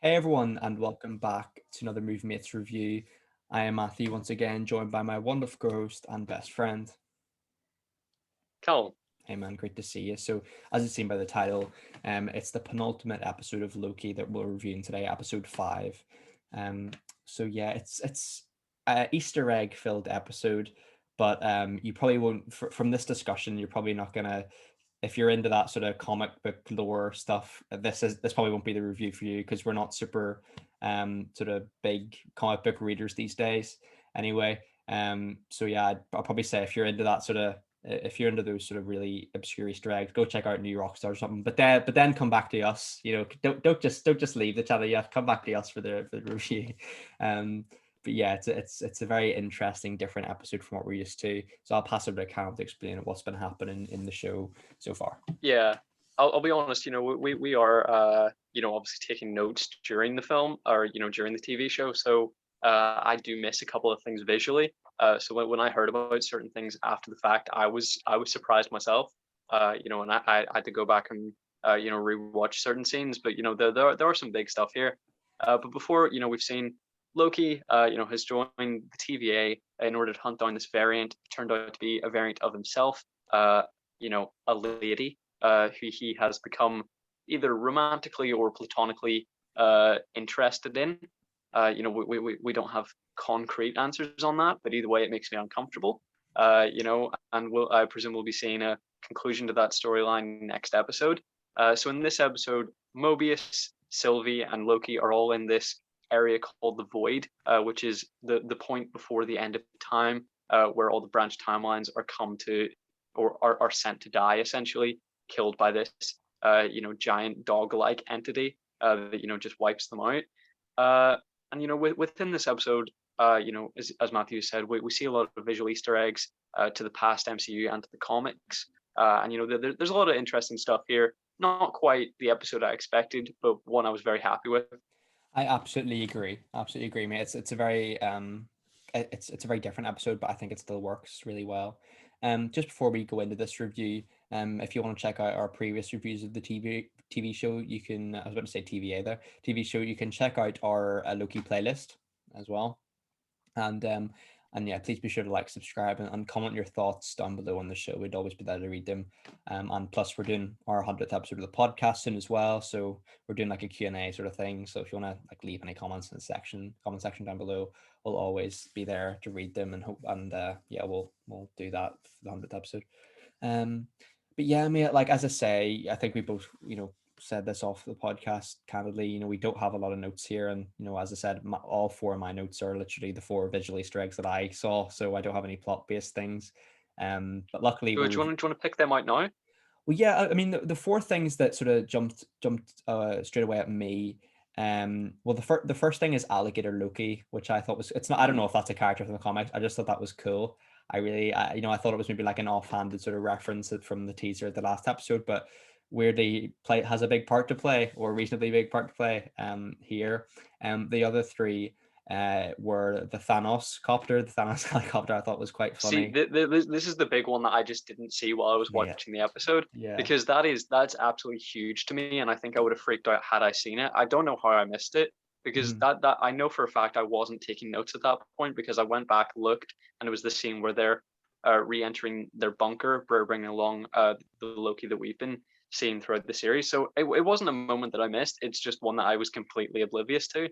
Hey everyone, and welcome back to another Movie Mates review. I am Matthew, once again joined by my wonderful co-host and best friend. Callum. Hey man, great to see you. So, as you've seen by the title, it's the penultimate episode of Loki that we're reviewing today, episode 5. Um, so yeah, it's a Easter egg filled episode, but you probably won't from this discussion. You're probably not gonna, if you're into that sort of comic book lore stuff, this probably won't be the review for you because we're not super sort of big comic book readers these days anyway. So yeah, I'll probably say if you're into those sort of really obscure Easter eggs, go check out New Rockstar or something. But then come back to us. Don't just leave the channel yet. Come back to us for the review. Um, but yeah, it's a very interesting, different episode from what we're used to. So I'll pass over to Cam to explain what's been happening in the show so far. Yeah, I'll be honest. We are obviously taking notes during the film or during the TV show. So I do miss a couple of things visually. So when I heard about certain things after the fact, I was surprised myself. And I had to go back and rewatch certain scenes. But there are some big stuff here. But before we've seen Loki has joined the TVA in order to hunt down this variant. It turned out to be a variant of himself. A lady who he has become either romantically or platonically interested in. We don't have concrete answers on that, but either way, it makes me uncomfortable. And I presume we'll be seeing a conclusion to that storyline next episode. So in this episode, Mobius, Sylvie, and Loki are all in this area called the Void, which is the point before the end of time, where all the branch timelines are come to or are sent to die, essentially killed by this giant dog-like entity that just wipes them out. And within this episode, as Matthew said, we see a lot of visual Easter eggs to the past MCU and to the comics. And there's a lot of interesting stuff here. Not quite the episode I expected, but one I was very happy with. I absolutely agree. Absolutely agree, mate. It's a very it's a very different episode, but I think it still works really well. Just before we go into this review, if you want to check out our previous reviews of the TV show, you can. I was about to say TVA there. TV show, you can check out our Loki playlist as well. And and yeah, please be sure to like, subscribe, and comment your thoughts down below on the show. We'd always be there to read them. And plus, we're doing our 100th episode of the podcast soon as well. So we're doing like a Q&A sort of thing. So if you want to like leave any comments in the comment section down below, we'll always be there to read them, and hope, and yeah, we'll do that for the 100th episode. Um, but yeah, I mean, like as I say, I think we both, said this off the podcast candidly. We don't have a lot of notes here, and as I said, all four of my notes are literally the four visual Easter eggs that I saw, so I don't have any plot-based things. But luckily, Do you want to pick them out now? well, yeah, I mean, the four things that sort of jumped straight away at me. Well, the first thing is Alligator Loki, which I thought was, it's not, I don't know if that's a character from the comics. I just thought that was cool. I thought it was maybe like an offhanded sort of reference from the teaser of the last episode, but weirdly has a big part to play, or a reasonably big part to play here. The other three were the Thanos helicopter. I thought was quite See, funny. this is the big one that I just didn't see while I was Yeah, watching the episode, yeah. because that's absolutely huge to me, and I think I would have freaked out had I seen it. I don't know how I missed it, because Mhm. that I know for a fact I wasn't taking notes at that point, because I went back, looked, and it was the scene where they're re-entering their bunker, bringing along the Loki that we've been seeing throughout the series. So it wasn't a moment that I missed. It's just one that I was completely oblivious to.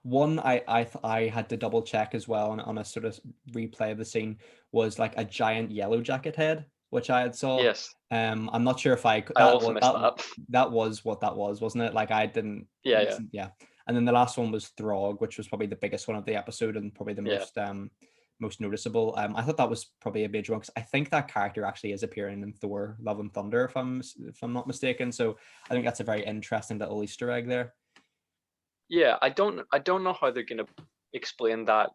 One I had to double check as well on a sort of replay of the scene was like a giant yellow jacket head, which I had saw. Yes, I'm not sure if I also missed that. that was what that was, wasn't it? Like I didn't Yeah, yeah, listen, yeah. And then the last one was Throg, which was probably the biggest one of the episode and probably the yeah. most noticeable. I thought that was probably a major one because I think that character actually is appearing in Thor: Love and Thunder, if I'm not mistaken. So I think that's a very interesting little Easter egg there. Yeah, I don't know how they're gonna explain that.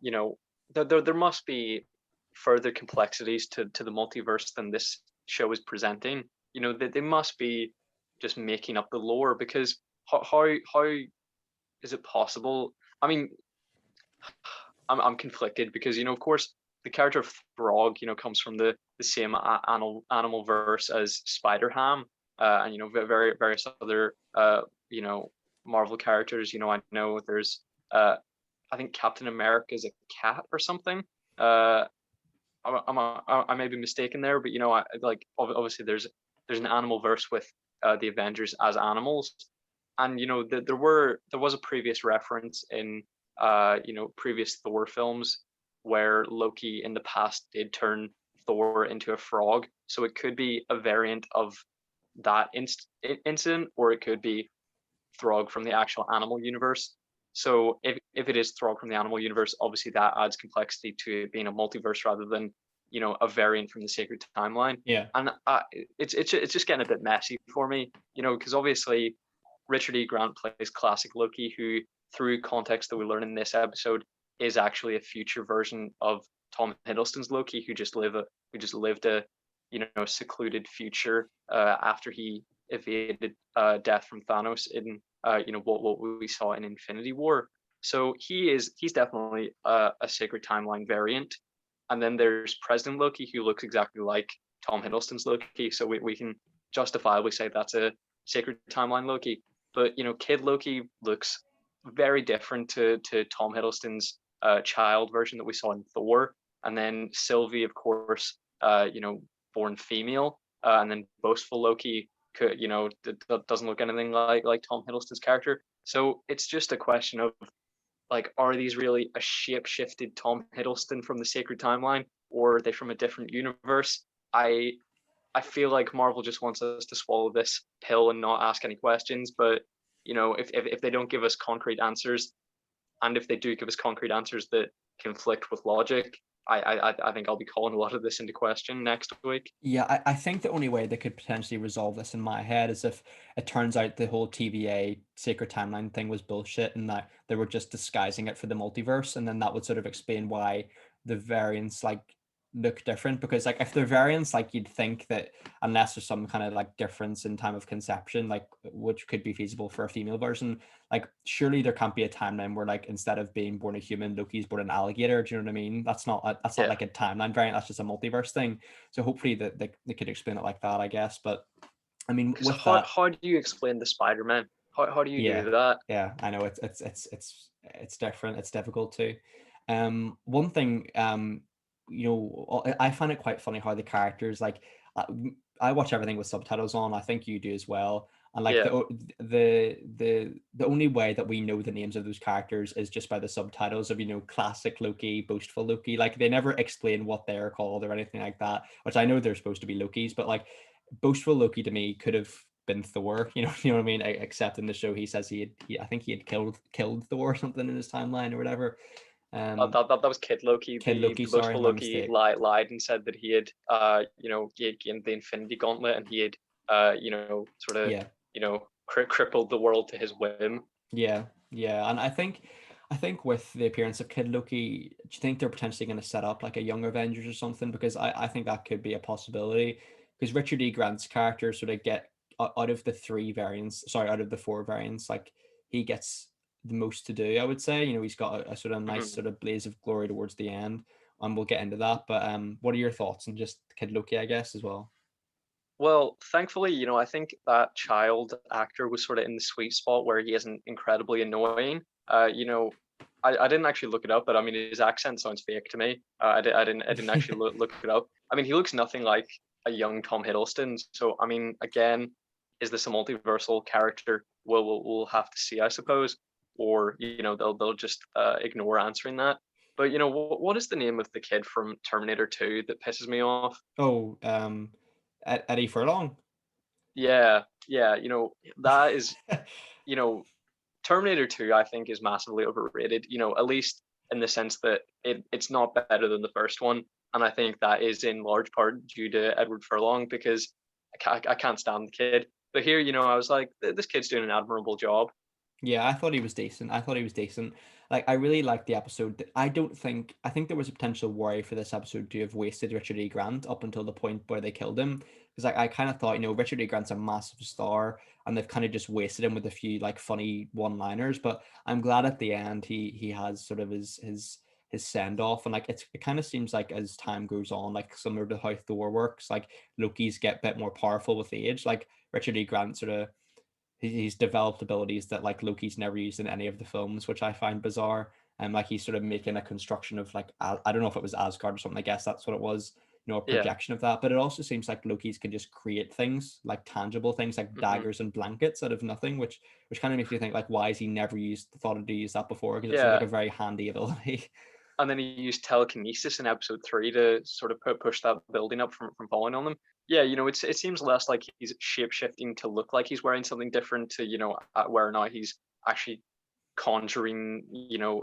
There must be further complexities to the multiverse than this show is presenting. They must be just making up the lore, because how is it possible? I mean, I'm conflicted, because of course the character of Throg comes from the same animal verse as Spider Ham, and various other you know Marvel characters. I know there's I think Captain America is a cat or something. I may be mistaken there, but obviously there's an animal verse with the Avengers as animals, and there was a previous reference in previous Thor films where Loki in the past did turn Thor into a frog, so it could be a variant of that incident, or it could be Throg from the actual animal universe. So if it is Throg from the animal universe, obviously that adds complexity to it being a multiverse rather than a variant from the sacred timeline. Yeah. And it's just getting a bit messy for me, because obviously Richard E. Grant plays classic Loki, who through context that we learn in this episode is actually a future version of Tom Hiddleston's Loki, who just lived a secluded future after he evaded death from Thanos in what we saw in Infinity War. So he's definitely a sacred timeline variant. And then there's President Loki, who looks exactly like Tom Hiddleston's Loki. So we can justifiably say that's a sacred timeline Loki. But Kid Loki looks very different to Tom Hiddleston's child version that we saw in Thor. And then Sylvie, of course, born female, and then boastful Loki doesn't look anything like Tom Hiddleston's character. So it's just a question of like, are these really a shape-shifted Tom Hiddleston from the Sacred Timeline, or are they from a different universe? I feel like Marvel just wants us to swallow this pill and not ask any questions. But if they don't give us concrete answers, and if they do give us concrete answers that conflict with logic, I think I'll be calling a lot of this into question next week. Yeah, I think the only way they could potentially resolve this in my head is if it turns out the whole TVA Sacred Timeline thing was bullshit and that they were just disguising it for the multiverse, and then that would sort of explain why the variants look different. Because if they're variants, you'd think that unless there's some kind of difference in time of conception, which could be feasible for a female version, surely there can't be a timeline where instead of being born a human, Loki's born an alligator. Do you know what I mean? That's not a timeline variant. That's just a multiverse thing. So hopefully that they could explain it like that, I guess. But I mean, with that, how do you explain the Spider-Man? How do you yeah, do that? yeah, I know it's different. It's difficult too. One thing, I find it quite funny how the characters I, I watch everything with subtitles on. I think you do as well. And Yeah. the only way that we know the names of those characters is just by the subtitles of classic Loki, boastful Loki. They never explain what they're called or anything like that, which I know they're supposed to be Lokis, but boastful Loki to me could have been Thor. You know what I mean? Except in the show, he says I think he had killed Thor or something in his timeline or whatever. That was Kid Loki. Kid Loki, The sorry, boastful my Loki mistake. lied and said that he had he had gained the Infinity Gauntlet, and he had sort of Yeah. crippled the world to his whim. Yeah, yeah, and I think with the appearance of Kid Loki, do you think they're potentially going to set up a Young Avengers or something? Because I think that could be a possibility. Because Richard E. Grant's character sort of out of the out of the four variants, he gets the most to do, I would say. He's got a sort of nice Mm-hmm. sort of blaze of glory towards the end, and we'll get into that. But what are your thoughts on just Kid Loki, I guess, as well? Well, thankfully, I think that child actor was sort of in the sweet spot where he isn't incredibly annoying. I didn't actually look it up, but I mean, his accent sounds fake to me. I didn't actually look it up. I mean, he looks nothing like a young Tom Hiddleston. So, I mean, again, is this a multiversal character? We'll have to see, I suppose, or they'll just ignore answering that. But what is the name of the kid from Terminator 2 that pisses me off? Oh, Eddie Furlong. Yeah, yeah, that is, you know, Terminator 2, I think, is massively overrated, at least in the sense that it's not better than the first one. And I think that is in large part due to Edward Furlong, because I can't stand the kid. But here, I was like, this kid's doing an admirable job. Yeah, I thought he was decent. I thought he was decent. I really liked the episode. I think there was a potential worry for this episode to have wasted Richard E. Grant up until the point where they killed him. Because I kind of thought, Richard E. Grant's a massive star and they've kind of just wasted him with a few funny one-liners. But I'm glad at the end he has sort of his send off, and it kind of seems like as time goes on, similar to how Thor works, Loki's get a bit more powerful with age. Richard E. Grant sort of he's developed abilities that like Loki's never used in any of the films, which I find bizarre. And like he's sort of making a construction of like I don't know if it was Asgard or something. I guess that's what it was, a Yeah. projection of that. But it also seems like Loki's can just create things like tangible things like Hmm. daggers and blankets out of nothing, which kind of makes you think like why has he never thought to use that before? Because it seems like Yeah. a very handy ability. And then he used telekinesis in episode 3 to sort of push that building up from falling on them. Yeah, it seems less like he's shape shifting to look like he's wearing something different to where now he's actually conjuring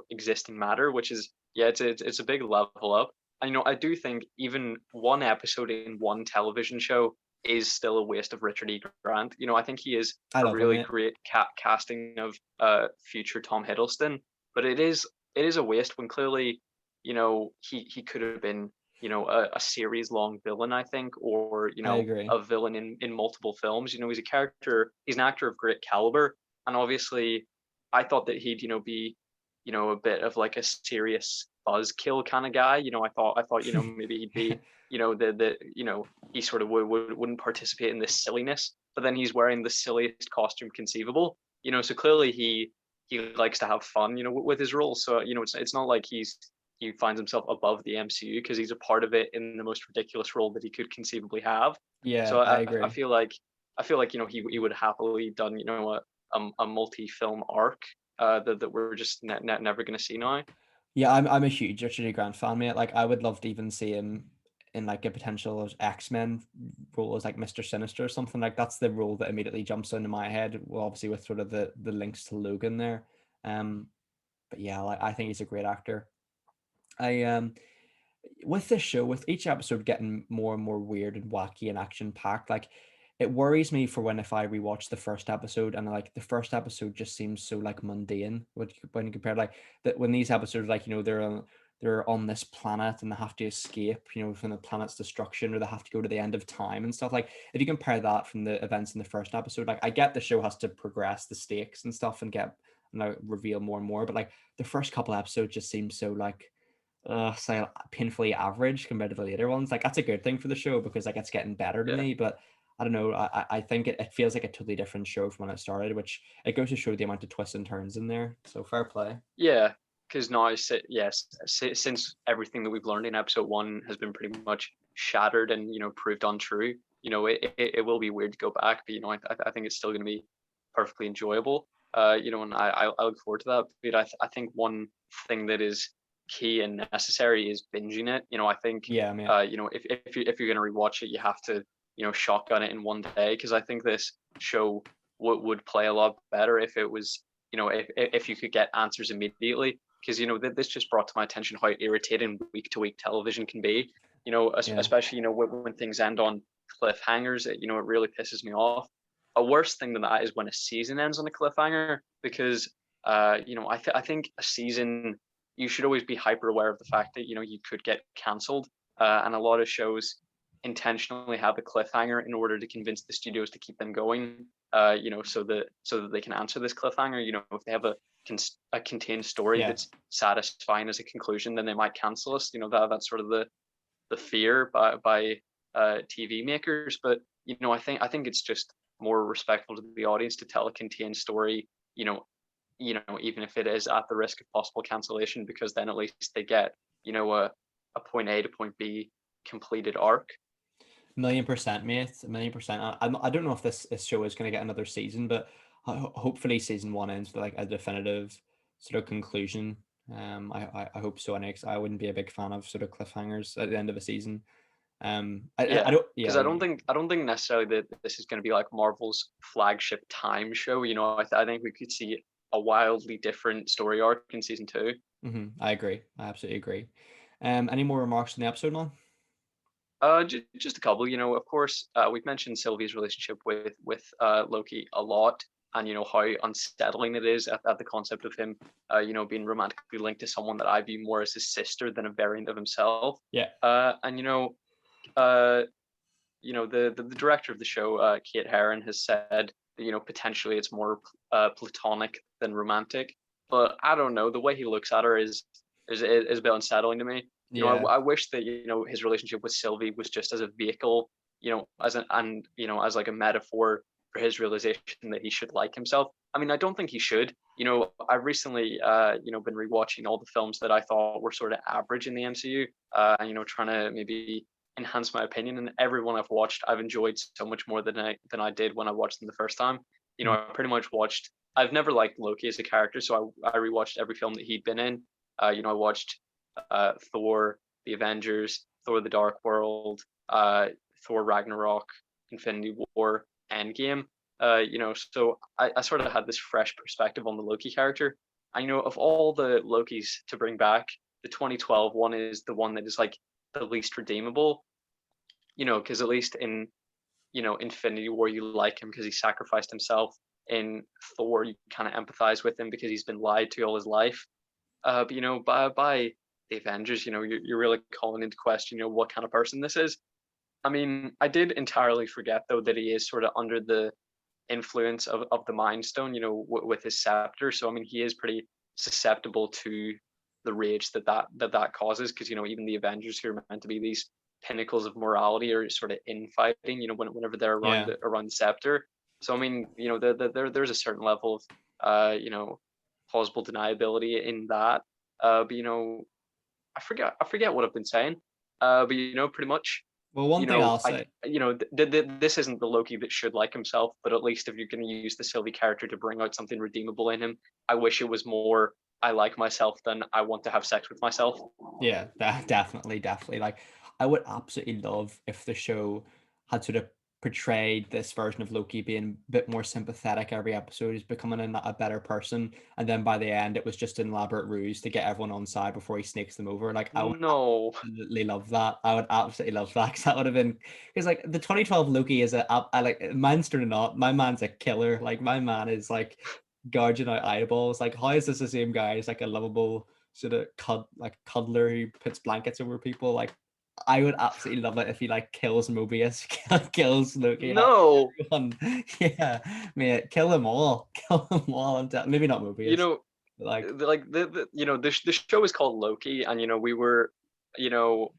existing matter, which is, yeah, it's a big level up. And I do think even one episode in one television show is still a waste of Richard E. Grant. I think he is I a love him, really mate. great casting of future Tom Hiddleston, but it is a waste when clearly he could have been a series long villain, I think, or I agree. a villain in multiple films. He's an actor of great caliber, and obviously I thought that he'd be a bit of like a serious buzzkill kind of guy. I thought maybe he'd be he sort of wouldn't participate in this silliness, but then he's wearing the silliest costume conceivable. So clearly he likes to have fun with his role. So it's not like he finds himself above the MCU because he's a part of it in the most ridiculous role that he could conceivably have. Yeah, So I I agree. feel like he would happily done a multi-film arc that we're just never going to see now. Yeah, I'm a huge Richard E. Grant fan, mate. Like, I would love to even see him in like a potential X-Men role as like Mr. Sinister or something. Like, that's the role that immediately jumps into my head. Well, obviously with sort of the links to Logan there. Um, but yeah, like I think he's a great actor. I With this show, with each episode getting more and more weird and wacky and action packed, like it worries me for when if I rewatch the first episode and like the first episode just seems so like mundane when you compare like that when these episodes like they're on this planet and they have to escape from the planet's destruction or they have to go to the end of time and stuff like if you compare that from the events in the first episode like I get the show has to progress the stakes and stuff and get reveal more and more but like the first couple episodes just seem so like say painfully average compared to the later ones. Like that's a good thing for the show because like it's getting better to Yeah. me. But I don't know. I think it feels like a totally different show from when it started, which it goes to show the amount of twists and turns in there. So fair play. Yeah, because now, yes, since everything that we've learned in episode 1 has been pretty much shattered and proved untrue, it will be weird to go back, but I think it's still going to be perfectly enjoyable. And I look forward to that. But I think one thing that is key and necessary is binging it. I think Yeah, mate. if you're going to rewatch it, you have to shotgun it in one day because I think this show would play a lot better if it was if you could get answers immediately because this just brought to my attention how irritating week to week television can be, Yeah. especially when things end on cliffhangers. It really pisses me off. A worse thing than that is when a season ends on a cliffhanger because I think a season you should always be hyper aware of the fact that you could get cancelled, and a lot of shows intentionally have a cliffhanger in order to convince the studios to keep them going, so that they can answer this cliffhanger. If they have a contained story Yeah. that's satisfying as a conclusion, then they might cancel us. That's sort of the fear by TV makers. But I think it's just more respectful to the audience to tell a contained story. Even if it is at the risk of possible cancellation, because then at least they get a point A to point B completed arc. 1,000,000%, mate. 1,000,000%. I don't know if this show is going to get another season, but hopefully season one ends with like a definitive sort of conclusion. I hope so. Next, I wouldn't be a big fan of sort of cliffhangers at the end of a season. I Yeah, don't. because Yeah, I don't think necessarily that this is going to be like Marvel's flagship time show. I think we could see a wildly different story arc in season 2. I agree. I absolutely agree. Any more remarks on the episode, man? Just a couple. Of course, we've mentioned Sylvie's relationship with Loki a lot, and how unsettling it is at the concept of him, being romantically linked to someone that I view more as his sister than a variant of himself. Yeah. And uh, the director of the show, Kate Herron, has said that potentially it's more platonic than romantic. But I don't know. The way he looks at her is a bit unsettling to me. Yeah. I wish that his relationship with Sylvie was just as a vehicle, as like a metaphor for his realization that he should like himself. I mean, I don't think he should. You know, I recently, been rewatching all the films that I thought were sort of average in the MCU, and trying to maybe enhance my opinion. And every one I've watched, I've enjoyed so much more than I did when I watched them the first time. You know, Mm. I pretty much watched. I've never liked Loki as a character, so I rewatched every film that he'd been in. I watched Thor, The Avengers, Thor: The Dark World, Thor: Ragnarok, Infinity War, Endgame. So I sort of had this fresh perspective on the Loki character. I know of all the Lokis to bring back, the 2012 one is the one that is like the least redeemable. Because at least in Infinity War, you like him because he sacrificed himself. In Thor, you kind of empathize with him because he's been lied to all his life. But by the Avengers, you're really calling into question, what kind of person this is. I mean, I did entirely forget though that he is sort of under the influence of the Mind Stone, with his scepter. So I mean, he is pretty susceptible to the rage that causes, because even the Avengers, who are meant to be these pinnacles of morality, are sort of infighting. Whenever they're around Yeah. around the scepter. So I mean, there's a certain level of plausible deniability in that. But I forget what I've been saying. But pretty much, Well, one thing I'll I say, this isn't the Loki that should like himself, but at least if you're going to use the silly character to bring out something redeemable in him, I wish it was more I like myself than I want to have sex with myself. yeah, definitely. Like, I would absolutely love if the show had sort of portrayed this version of Loki being a bit more sympathetic every episode. He's becoming a better person, and then by the end, it was just an elaborate ruse to get everyone on side before he snakes them over. Like, I would No, absolutely love that. I would absolutely love that, because that would have been, because like the 2012 Loki is I like man's or not. My man's a killer. Like, my man is like gouging out eyeballs. Like, how is this the same guy? He's like a lovable sort of cuddler who puts blankets over people. Like, I would absolutely love it if he like kills Mobius, kills Loki, no. everyone. Yeah, mate, kill them all. Kill them all. Maybe not You Mobius, know, but like, the show is called Loki, and we were, you know,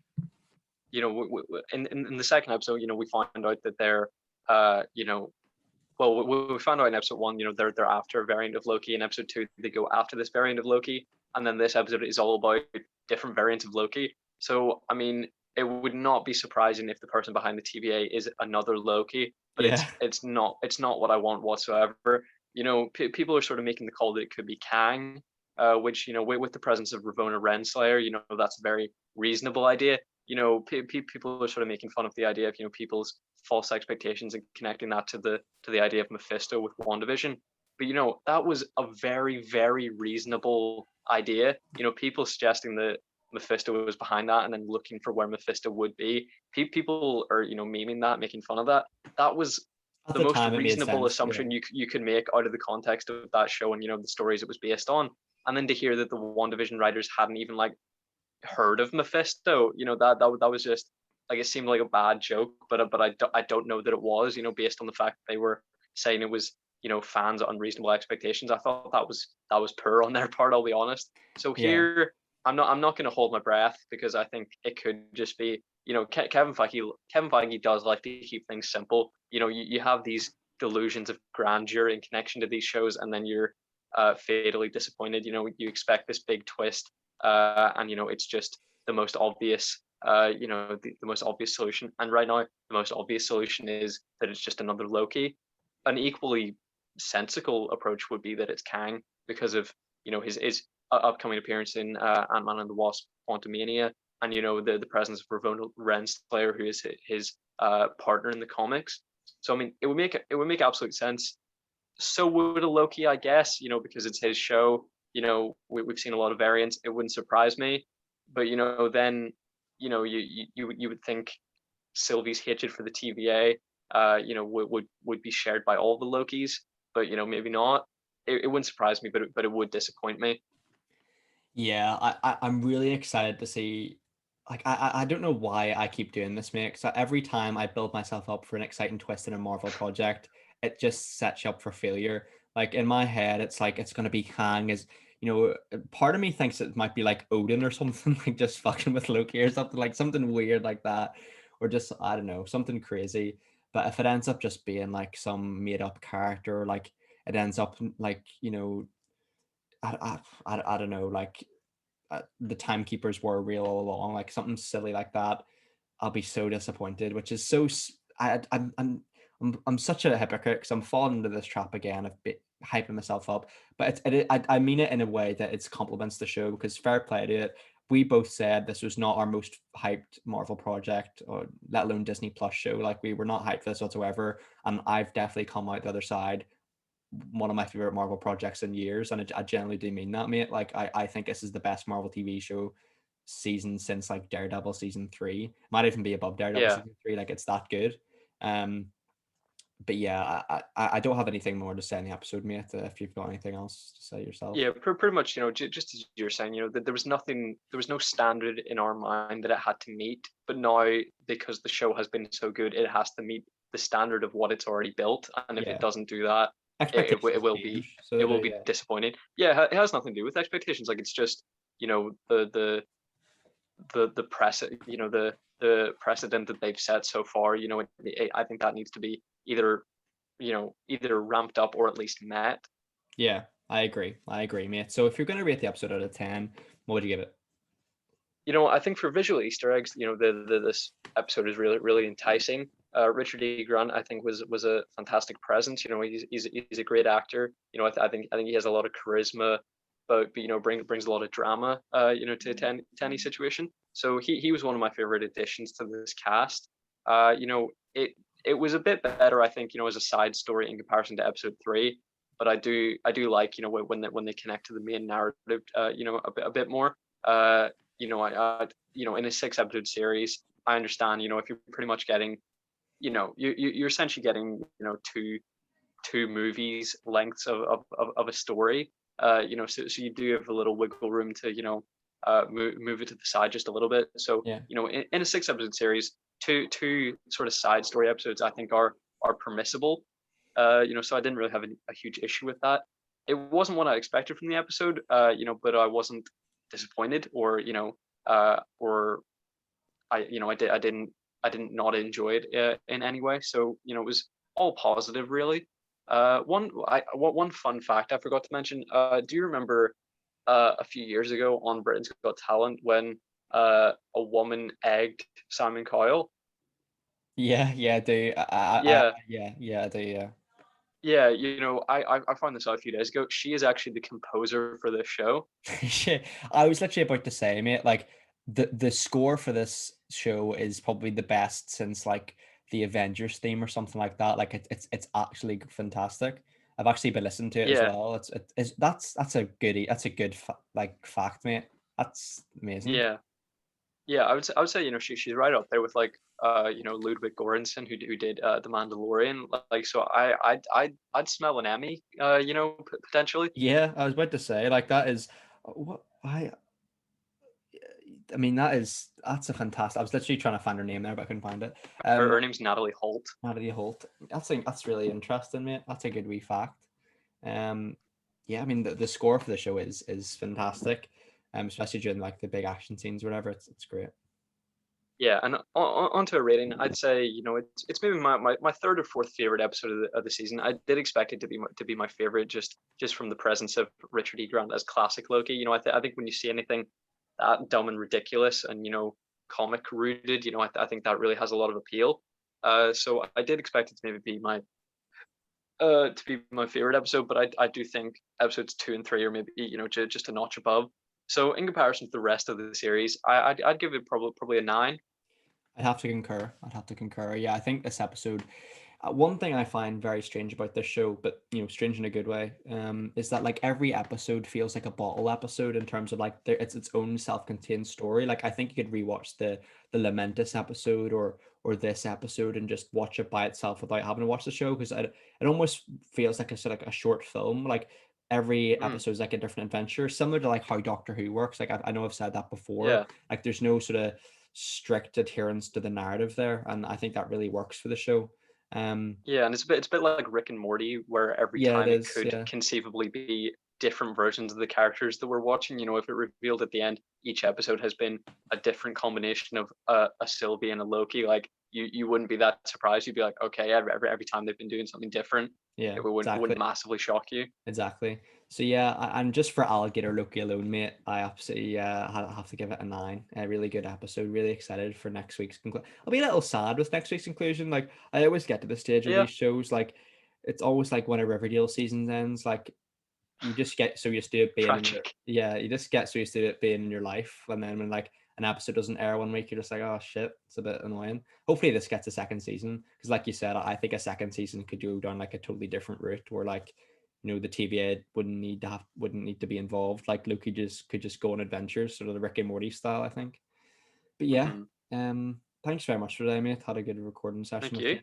in the second episode, we find out that they're, well, we found out in episode one, they're after a variant of Loki. In episode two, they go after this variant of Loki, and then this episode is all about different variants of Loki. So, I mean, it would not be surprising if the person behind the TVA is another Loki, but yeah, it's not what I want whatsoever. People are sort of making the call that it could be Kang, which with the presence of Ravonna Renslayer, that's a very reasonable idea. People are sort of making fun of the idea of people's false expectations and connecting that to the idea of Mephisto with WandaVision. But that was a very, very reasonable idea. People suggesting that Mephisto was behind that and then looking for where Mephisto would be. People are memeing that, making fun of that. That was at the the most time it made reasonable sense. Yeah, assumption you could make out of the context of that show and the stories it was based on. And then to hear that the WandaVision writers hadn't even like heard of Mephisto, that was just like, it seemed like a bad joke, but I don't know that it was, based on the fact that they were saying it was fans' unreasonable expectations. I thought that was poor on their part, I'll be honest. So yeah, here, I'm not going to hold my breath, because I think it could just be Kevin Feige does like to keep things simple. You have these delusions of grandeur in connection to these shows, and then you're fatally disappointed. You expect this big twist, and it's just the most obvious, the most obvious solution. And right now, the most obvious solution is that it's just another Loki. An equally sensical approach would be that it's Kang, because of his upcoming appearance in Ant-Man and the Wasp: Quantumania, and the presence of Ravonna Renslayer, who is his partner in the comics. So I mean, it would make absolute sense. So would a Loki, I guess, because it's his show. We've seen a lot of variants. It wouldn't surprise me, but then you would think Sylvie's hatred for the TVA, would be shared by all the Lokis, but maybe not. It wouldn't surprise me, but it would disappoint me. yeah. I'm really excited to see. Like, I don't know why I keep doing this, mate. So every time I build myself up for an exciting twist in a Marvel project, it just sets you up for failure. Like, in my head, it's like it's gonna be Kang as, part of me thinks it might be like Odin or something, like just fucking with Loki or something, like something weird like that, or just, I don't know, something crazy. But if it ends up just being like some made up character, like it ends up like, you know, I don't know, like the timekeepers were real all along, like something silly like that, I'll be so disappointed, which is so I'm such a hypocrite because I'm falling into this trap again of hyping myself up, but I mean it in a way that it's compliments the show, because fair play to it. We both said this was not our most hyped Marvel project, or let alone Disney Plus show. Like, we were not hyped for this whatsoever, and I've definitely come out the other side one of my favorite Marvel projects in years, and I generally do mean that, mate. Like, I think this is the best Marvel TV show season since like Daredevil season 3. Might even be above Daredevil Yeah. season 3. Like, it's that good. But yeah, I don't have anything more to say in the episode, mate. If you've got anything else to say yourself. Yeah, pretty much, just as you're saying, that there was no standard in our mind that it had to meet, but now, because the show has been so good, it has to meet the standard of what it's already built, and if it Yeah, doesn't do that, expectations change, so it they will do. be Yeah, disappointing. Yeah, it has nothing to do with expectations. Like, it's just, the the precedent that they've set so far. I think that needs to be either ramped up or at least met. yeah, I agree, mate. So if you're gonna rate the episode out of 10, what would you give it? I think for visual Easter eggs, this episode is really, really enticing. Richard E. Grant, I think, was a fantastic presence. He's a great actor. I think he has a lot of charisma, but brings a lot of drama. To any situation. So he was one of my favorite additions to this cast. It was a bit better, I think, as a side story in comparison to episode 3. But I do like, when they connect to the main narrative, a bit more. In a 6 episode series, I understand, if you're pretty much getting, you're essentially getting, two movies lengths of a story. So you do have a little wiggle room to, move it to the side just a little bit. So, Yeah, in a 6 episode series, two sort of side story episodes, I think, are permissible. So I didn't really have a huge issue with that. It wasn't what I expected from the episode, but I wasn't disappointed, or I didn't not enjoy it in any way. So, it was all positive, really. One fun fact I forgot to mention. Do you remember a few years ago on Britain's Got Talent when a woman egged Simon Cowell? yeah, I do. Yeah, Yeah, I do. Yeah. yeah. I found this out a few days ago. She is actually the composer for this show. Shit, I was literally about to say, mate, like the score for this show is probably the best since like the Avengers theme or something like that. Like, it's actually fantastic. I've actually been listening to it as Yeah, well. It's that's a goodie. That's a good like fact, mate. That's amazing. yeah. Yeah, I would say, she's right up there with, like, Ludwig Göransson, who did The Mandalorian. Like, so I'd smell an Emmy, potentially. Yeah, I was about to say, like, that is what I mean, that's a fantastic. I was literally trying to find her name there, but I couldn't find it. Her name's Natalie Holt. Natalie Holt. That's really interesting, mate. That's a good wee fact. Um, yeah, I mean, the score for the show is fantastic. Especially during like the big action scenes, or whatever. It's great. Yeah, and onto a rating, I'd say, it's maybe my third or fourth favorite episode of the season. I did expect it to be my favorite, just from the presence of Richard E. Grant as classic Loki. I think when you see anything that dumb and ridiculous and, comic rooted, I think that really has a lot of appeal. So I did expect it to maybe be my favorite episode, but I do think episodes 2 and 3 are maybe, just a notch above. So in comparison to the rest of the series, I'd give it probably a 9. I'd have to concur. I'd have to concur. Yeah, I think this episode. One thing I find very strange about this show, but strange in a good way, is that like every episode feels like a bottle episode in terms of like it's its own self-contained story. Like, I think you could rewatch the Lamentus episode or this episode and just watch it by itself without having to watch the show, because it almost feels like a short film. Like, every Mm, episode is like a different adventure, similar to like how Doctor Who works. Like, I know I've said that before. yeah, Like, there's no sort of strict adherence to the narrative there, and I think that really works for the show. Um, yeah, and it's a bit like Rick and Morty, where every yeah, it time it is. could Yeah, conceivably be different versions of the characters that we're watching. If it revealed at the end each episode has been a different combination of a Sylvie and a Loki, like, you wouldn't be that surprised. You'd be like, okay, every time they've been doing something different, Yeah, it exactly. wouldn't massively shock you. Exactly. So yeah, and just for Alligator Loki alone, mate, I absolutely have to give it a 9. A really good episode. Really excited for next week's conclusion. I'll be a little sad with next week's conclusion. Like I always get to the stage of Yeah, these shows, like it's always like when a Riverdale season ends, like you just get so used to it being in your tragic. you just get so used to it being in your life, and then when like an episode doesn't air one week, you're just like, oh shit, it's a bit annoying. Hopefully this gets a second season, because like you said, I think a second season could go down like a totally different route where like the TVA wouldn't need to be involved. Like Loki just could just go on adventures, sort of the Rick and Morty style, I think. But yeah, Hmm. thanks very much for today, mate. Had a good recording session Thank with you.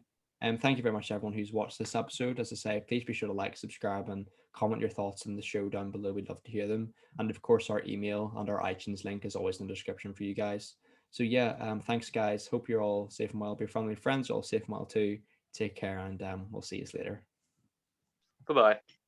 you. Thank you very much to everyone who's watched this episode. As I say, please be sure to like, subscribe, and comment your thoughts on the show down below. We'd love to hear them. And of course, our email and our iTunes link is always in the description for you guys. So yeah, thanks guys. Hope you're all safe and well. Your family and friends are all safe and well too. Take care, and we'll see you later. Bye bye.